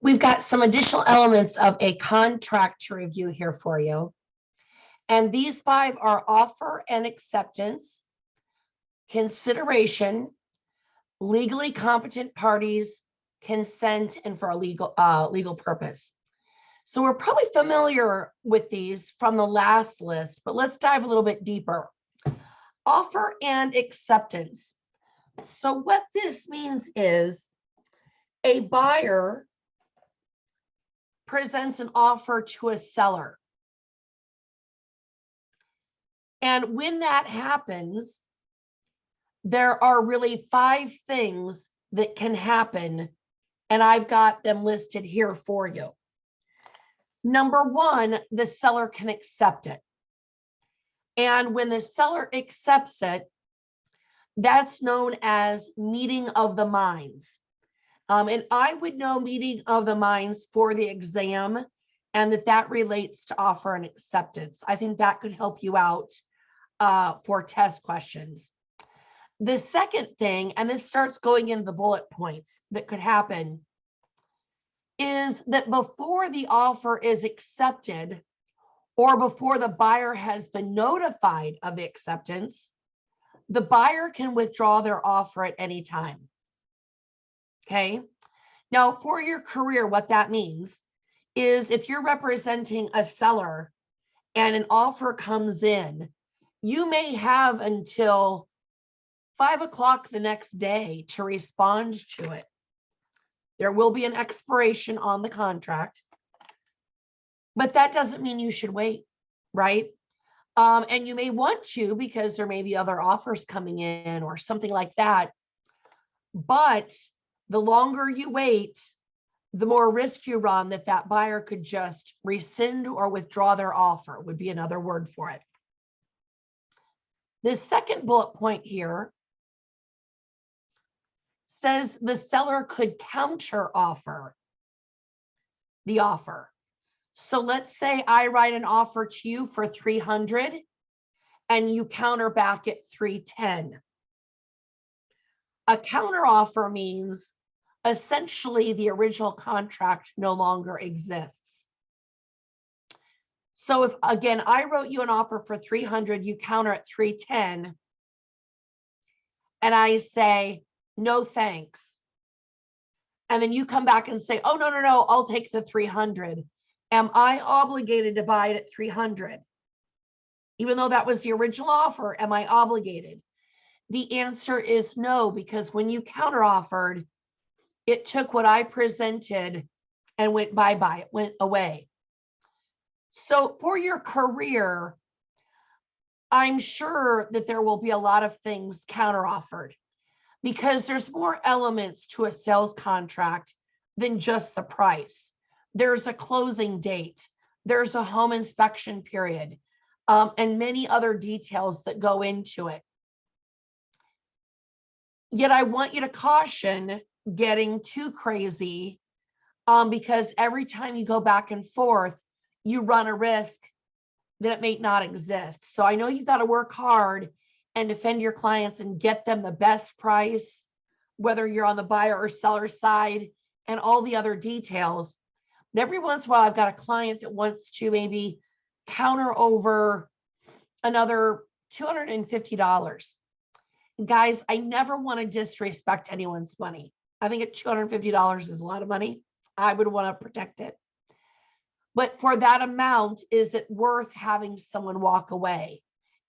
We've got some additional elements of a contract to review here for you. And these 5 are offer and acceptance, consideration, legally competent parties, consent, and for a legal purpose. So we're probably familiar with these from the last list, but let's dive a little bit deeper. Offer and acceptance. So what this means is a buyer presents an offer to a seller. And when that happens, there are really 5 things that can happen, and I've got them listed here for you. Number 1, the seller can accept it. And when the seller accepts it, that's known as meeting of the minds. And I would know meeting of the minds for the exam, and that relates to offer and acceptance. I think that could help you out for test questions. The second thing, and this starts going into the bullet points that could happen, is that before the offer is accepted or before the buyer has been notified of the acceptance, the buyer can withdraw their offer at any time. Okay. Now, for your career, what that means is if you're representing a seller and an offer comes in, you may have until 5 o'clock the next day to respond to it. There will be an expiration on the contract, but that doesn't mean you should wait, right? And you may want to because there may be other offers coming in or something like that. But the longer you wait, the more risk you run that buyer could just rescind or withdraw their offer, would be another word for it. The second bullet point here says the seller could counter offer the offer. So let's say I write an offer to you for 300 and you counter back at 310. A counter offer means essentially the original contract no longer exists. So if, again, I wrote you an offer for 300, you counter at 310, and I say, no, thanks. And then you come back and say, oh, no, I'll take the 300. Am I obligated to buy it at 300? Even though that was the original offer, am I obligated? The answer is no, because when you counter offered, it took what I presented and went bye-bye, it went away. So for your career, I'm sure that there will be a lot of things counter offered because there's more elements to a sales contract than just the price. There's a closing date, there's a home inspection period, and many other details that go into it. Yet I want you to caution getting too crazy because every time you go back and forth, you run a risk that it may not exist. So I know you've got to work hard and defend your clients and get them the best price, whether you're on the buyer or seller side and all the other details. But every once in a while, I've got a client that wants to maybe counter over another $250. Guys, I never want to disrespect anyone's money. I think at $250 is a lot of money. I would want to protect it. But for that amount, is it worth having someone walk away?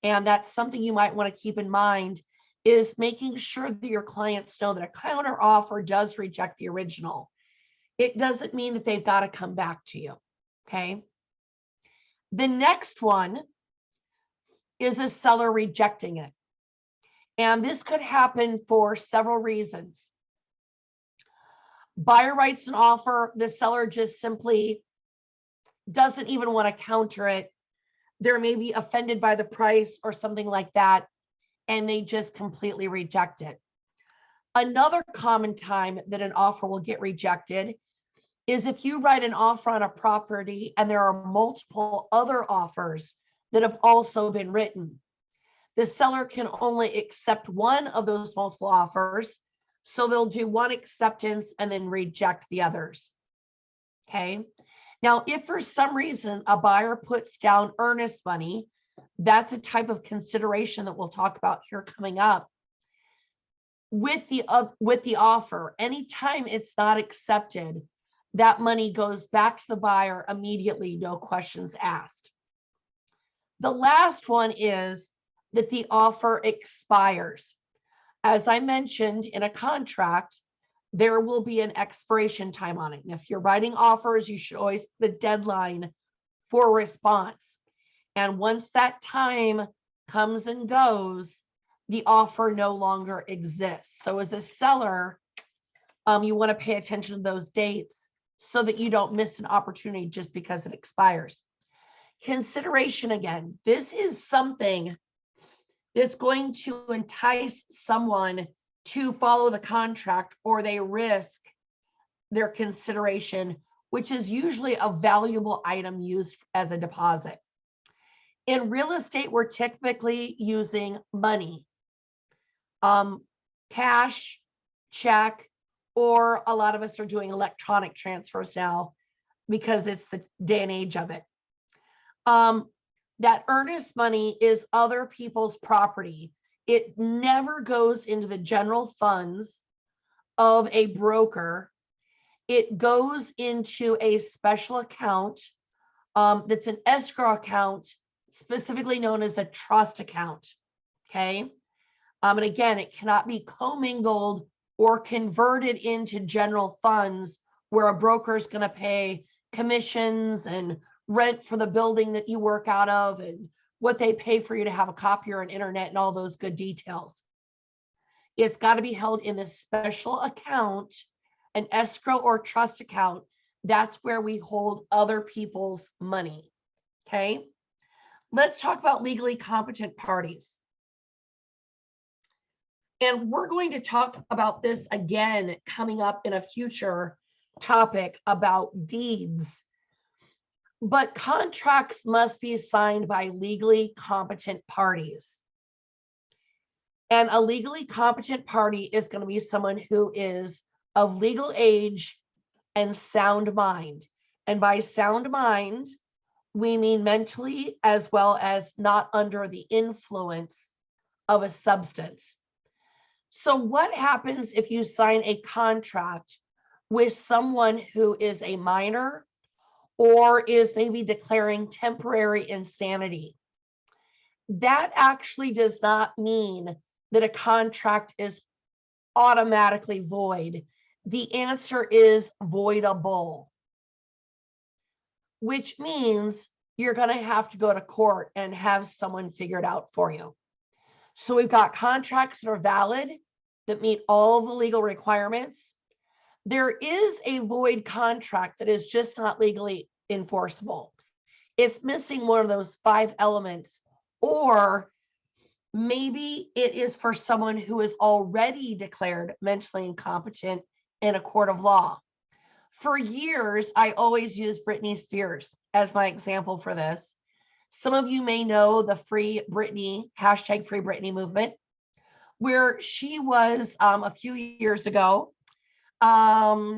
And that's something you might want to keep in mind, is making sure that your clients know that a counter offer does reject the original. It doesn't mean that they've got to come back to you, okay? The next one is a seller rejecting it. And this could happen for several reasons. Buyer writes an offer, the seller just simply doesn't even want to counter it. They're maybe offended by the price or something like that, and they just completely reject it. Another common time that an offer will get rejected is if you write an offer on a property and there are multiple other offers that have also been written. The seller can only accept one of those multiple offers, so they'll do one acceptance and then reject the others. Okay. Now, if for some reason a buyer puts down earnest money, that's a type of consideration that we'll talk about here coming up. With the offer, anytime it's not accepted, that money goes back to the buyer immediately, no questions asked. The last one is that the offer expires. As I mentioned, in a contract, there will be an expiration time on it. And if you're writing offers, you should always put a deadline for response. And once that time comes and goes, the offer no longer exists. So as a seller, you want to pay attention to those dates so that you don't miss an opportunity just because it expires. Consideration again, this is something that's going to entice someone to follow the contract, or they risk their consideration, which is usually a valuable item used as a deposit. In real estate, we're typically using money, cash, check, or a lot of us are doing electronic transfers now because it's the day and age of it. That earnest money is other people's property. It never goes into the general funds of a broker. It goes into a special account that's an escrow account, specifically known as a trust account. Okay. And again, it cannot be commingled or converted into general funds where a broker is going to pay commissions and rent for the building that you work out of and what they pay for you to have a copier and internet and all those good details. It's got to be held in this special account, an escrow or trust account. That's where we hold other people's money. Okay. Let's talk about legally competent parties. And we're going to talk about this again coming up in a future topic about deeds. But contracts must be signed by legally competent parties. And a legally competent party is going to be someone who is of legal age and sound mind. And by sound mind, we mean mentally as well as not under the influence of a substance. So what happens if you sign a contract with someone who is a minor or is maybe declaring temporary insanity? That actually does not mean that a contract is automatically void. The answer is voidable, which means you're going to have to go to court and have someone figure it out for you. So we've got contracts that are valid, that meet all the legal requirements. There is a void contract that is just not legally enforceable. It's missing one of those 5 elements, or maybe it is for someone who is already declared mentally incompetent in a court of law. For years, I always use Britney Spears as my example for this. Some of you may know the Free Britney, hashtag Free Britney movement, where she was a few years ago,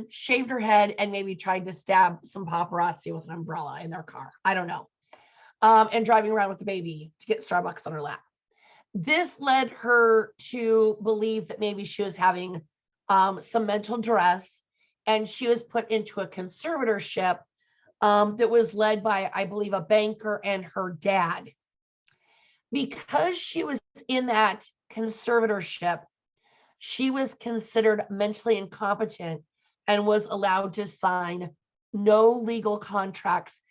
shaved her head and maybe tried to stab some paparazzi with an umbrella in their car. I don't know. And driving around with a baby to get Starbucks on her lap. This led her to believe that maybe she was having some mental duress, and she was put into a conservatorship that was led by, I believe, a banker and her dad. Because she was in that conservatorship, she was considered mentally incompetent and was allowed to sign no legal contracts.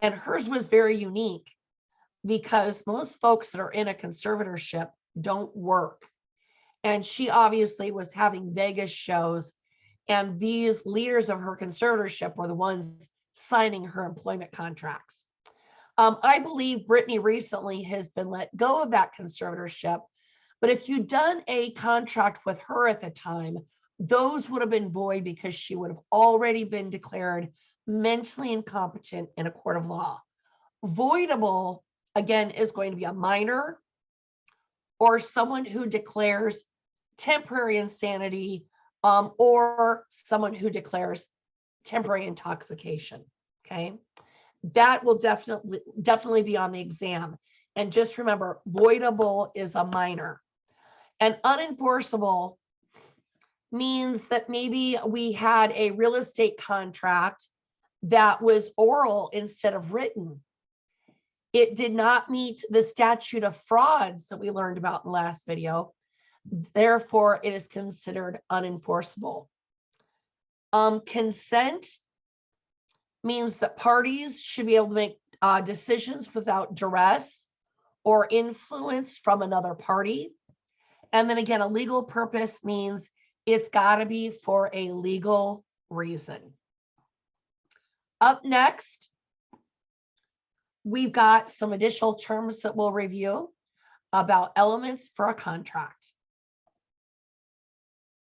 And hers was very unique because most folks that are in a conservatorship don't work. And she obviously was having Vegas shows, and these leaders of her conservatorship were the ones signing her employment contracts. I believe Britney recently has been let go of that conservatorship, but if you'd done a contract with her at the time, those would have been void because she would have already been declared mentally incompetent in a court of law. Voidable, again, is going to be a minor or someone who declares temporary insanity, or someone who declares temporary intoxication. Okay. That will definitely be on the exam. And just remember, voidable is a minor. And unenforceable means that maybe we had a real estate contract that was oral instead of written. It did not meet the statute of frauds that we learned about in the last video. Therefore, it is considered unenforceable. Consent means that parties should be able to make decisions without duress or influence from another party. And then again, a legal purpose means it's got to be for a legal reason. Up next, we've got some additional terms that we'll review about elements for a contract.